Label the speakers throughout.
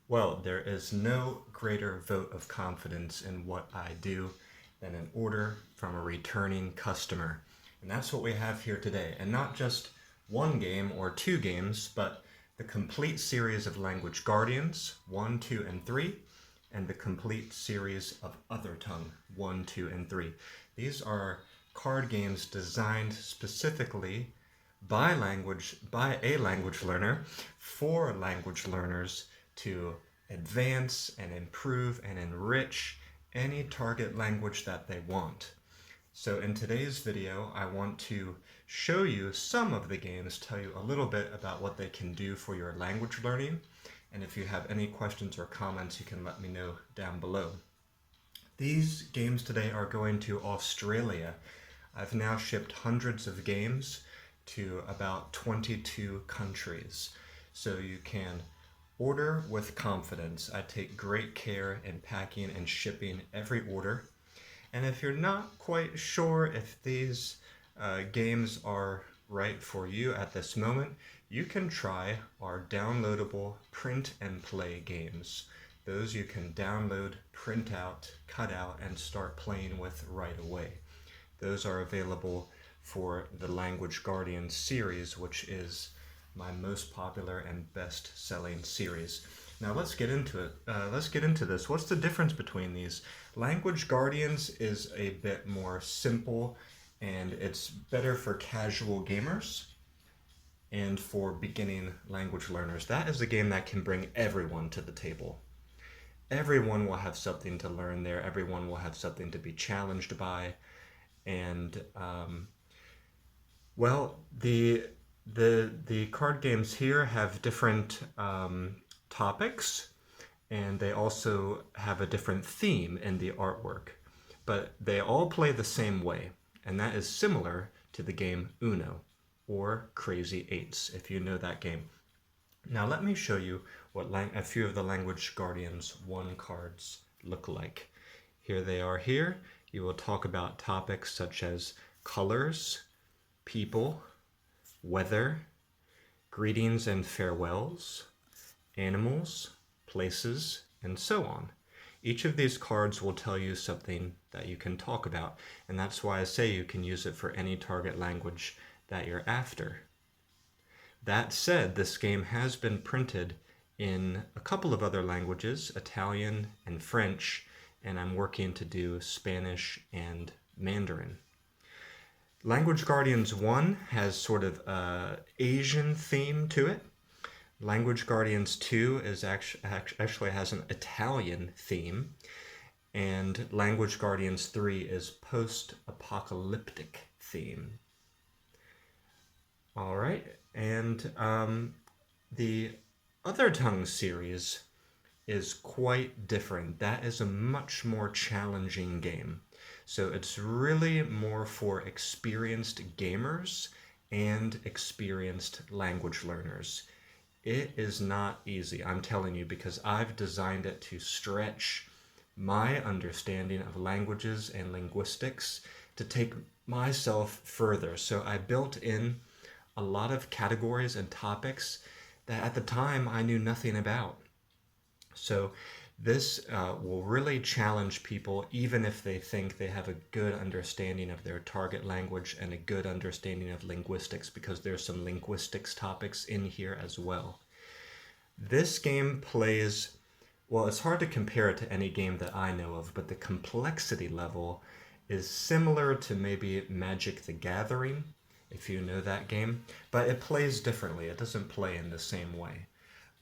Speaker 1: Well, there is no greater vote of confidence in what I do than an order from a returning customer. And that's what we have here today. And not just one game or two games, but the complete series of Language Guardians 1, 2, and 3, and the complete series of Othertongue 1, 2, and 3. These are card games designed specifically by a language learner for language learners to advance and improve and enrich any target language that they want. So in today's video, I want to show you some of the games, tell you a little bit about what they can do for your language learning, and if you have any questions or comments, you can let me know down below. These games today are going to Australia. I've now shipped hundreds of games to about 22 countries, so you can order with confidence. I take great care in packing and shipping every order. And if you're not quite sure if these games are right for you at this moment, you can try our downloadable print and play games. Those you can download, print out, cut out, and start playing with right away. Those are available for the Language Guardian series, which is my most popular and best-selling series. Now let's get into it. Let's get into this. What's the difference between these? Language Guardians is a bit more simple, and it's better for casual gamers and for beginning language learners. That is a game that can bring everyone to the table. Everyone will have something to learn there. Everyone will have something to be challenged by. And, well, the card games here have different topics, and they also have a different theme in the artwork. But they all play the same way, and that is similar to the game Uno, or Crazy Eights, if you know that game. Now let me show you what a few of the Language Guardians 1 cards look like. Here they are here. You will talk about topics such as colors, people, weather, greetings and farewells, animals, places, and so on. Each of these cards will tell you something that you can talk about, and that's why I say you can use it for any target language that you're after. That said, this game has been printed in a couple of other languages, Italian and French, and I'm working to do Spanish and Mandarin. Language Guardians 1 has sort of an Asian theme to it. Language Guardians 2 is actually has an Italian theme. And Language Guardians 3 is post-apocalyptic theme. All right, and the Othertongue series is quite different. That is a much more challenging game. So it's really more for experienced gamers and experienced language learners. It is not easy, I'm telling you, because I've designed it to stretch my understanding of languages and linguistics to take myself further. So I built in a lot of categories and topics that at the time I knew nothing about. So this will really challenge people, even if they think they have a good understanding of their target language and a good understanding of linguistics, because there's some linguistics topics in here as well. This game plays, well, it's hard to compare it to any game that I know of, but the complexity level is similar to maybe Magic the Gathering, if you know that game, but it plays differently. It doesn't play in the same way.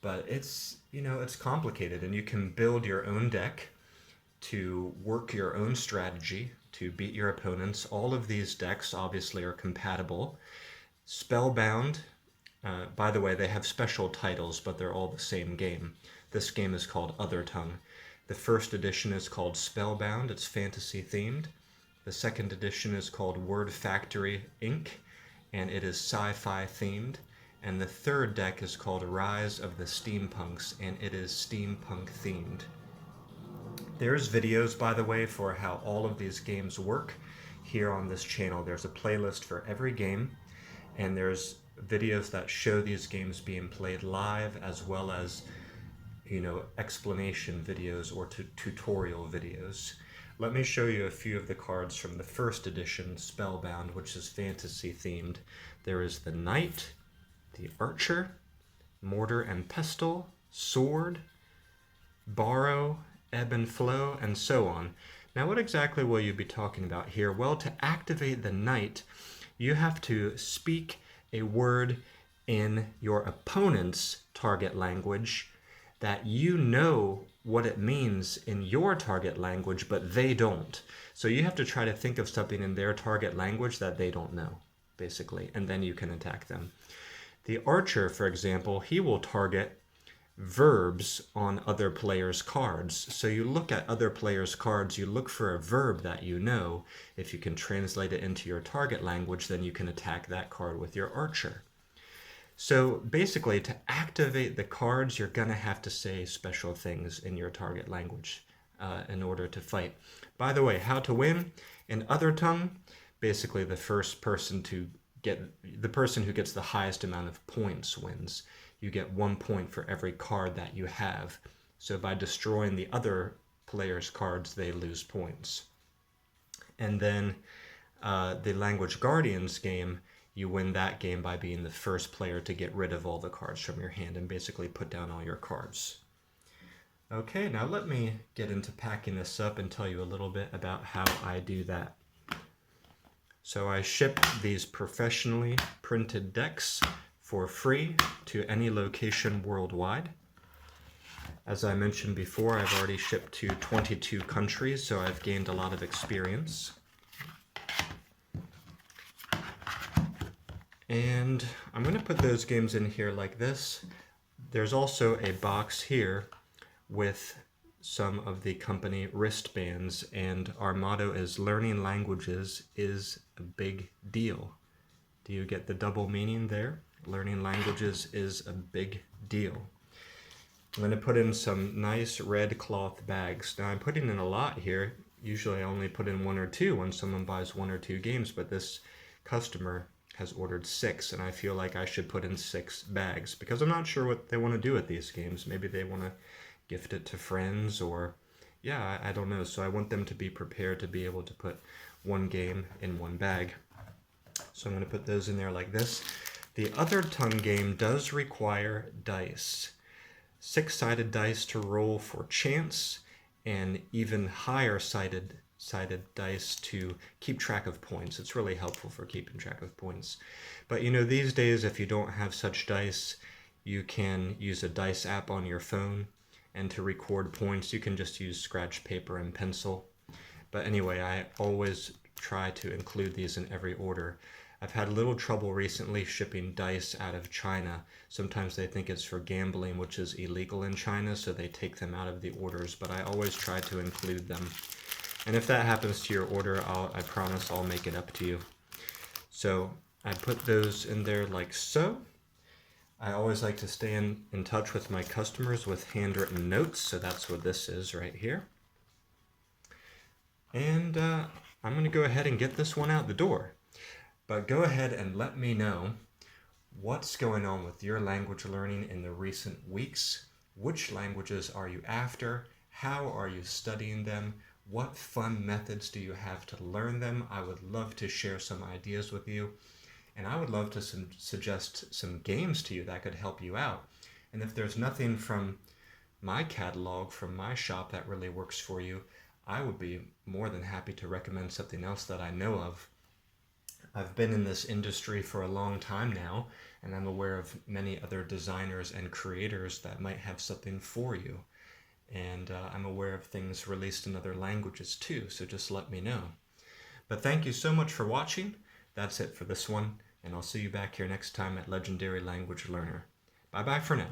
Speaker 1: But it's, it's complicated, and you can build your own deck to work your own strategy to beat your opponents. All of these decks obviously are compatible. Spellbound, by the way, they have special titles, but they're all the same game. This game is called Othertongue. The first edition is called Spellbound. It's fantasy themed. The second edition is called Word Factory Inc., and it is sci-fi themed. And the third deck is called Rise of the Steampunks, and it is steampunk themed. There's videos, by the way, for how all of these games work here on this channel. There's a playlist for every game, and there's videos that show these games being played live, as well as explanation videos or tutorial videos. Let me show you a few of the cards from the first edition, Spellbound, which is fantasy themed. There is the Knight, the Archer, Mortar and Pestle, Sword, Borrow, Ebb and Flow, and so on. Now, what exactly will you be talking about here? Well, to activate the Knight, you have to speak a word in your opponent's target language that you know what it means in your target language, but they don't. So you have to try to think of something in their target language that they don't know, basically, and then you can attack them. The Archer, for example, he will target verbs on other players' cards. So you look at other players' cards, you look for a verb that you know. If you can translate it into your target language, then you can attack that card with your Archer. So basically, to activate the cards, you're going to have to say special things in your target language in order to fight. By the way, how to win? In Othertongue, basically the person who gets the highest amount of points wins. You get 1 point for every card that you have. So by destroying the other player's cards, they lose points. And then the Language Guardians game, you win that game by being the first player to get rid of all the cards from your hand and basically put down all your cards. Okay, now let me get into packing this up and tell you a little bit about how I do that. So I ship these professionally printed decks for free to any location worldwide. As I mentioned before, I've already shipped to 22 countries, so I've gained a lot of experience. And I'm going to put those games in here like this. There's also a box here with some of the company wristbands, and our motto is learning languages is a big deal. Do you get the double meaning there? Learning languages is a big deal. I'm going to put in some nice red cloth bags. Now I'm putting in a lot here. Usually I only put in 1 or 2 when someone buys 1 or 2 games, but this customer has ordered 6, and I feel like I should put in 6 bags because I'm not sure what they want to do with these games. Maybe they want to gift it to friends, or yeah, I don't know. So I want them to be prepared to be able to put 1 game in 1 bag. So I'm going to put those in there like this. The Othertongue game does require dice. 6-sided dice to roll for chance, and even higher sided dice to keep track of points. It's really helpful for keeping track of points. But these days, if you don't have such dice, you can use a dice app on your phone, and to record points, you can just use scratch paper and pencil. But anyway, I always try to include these in every order. I've had a little trouble recently shipping dice out of China. Sometimes they think it's for gambling, which is illegal in China, so they take them out of the orders, but I always try to include them. And if that happens to your order, I promise I'll make it up to you. So I put those in there like so. I always like to stay in touch with my customers with handwritten notes, so that's what this is right here. And I'm going to go ahead and get this one out the door. But go ahead and let me know what's going on with your language learning in the recent weeks. Which languages are you after? How are you studying them? What fun methods do you have to learn them? I would love to share some ideas with you. And I would love to suggest some games to you that could help you out. And if there's nothing from my catalog, from my shop that really works for you, I would be more than happy to recommend something else that I know of. I've been in this industry for a long time now, and I'm aware of many other designers and creators that might have something for you. And I'm aware of things released in other languages too, so just let me know. But thank you so much for watching. That's it for this one, and I'll see you back here next time at Legendary Language Learner. Bye-bye for now.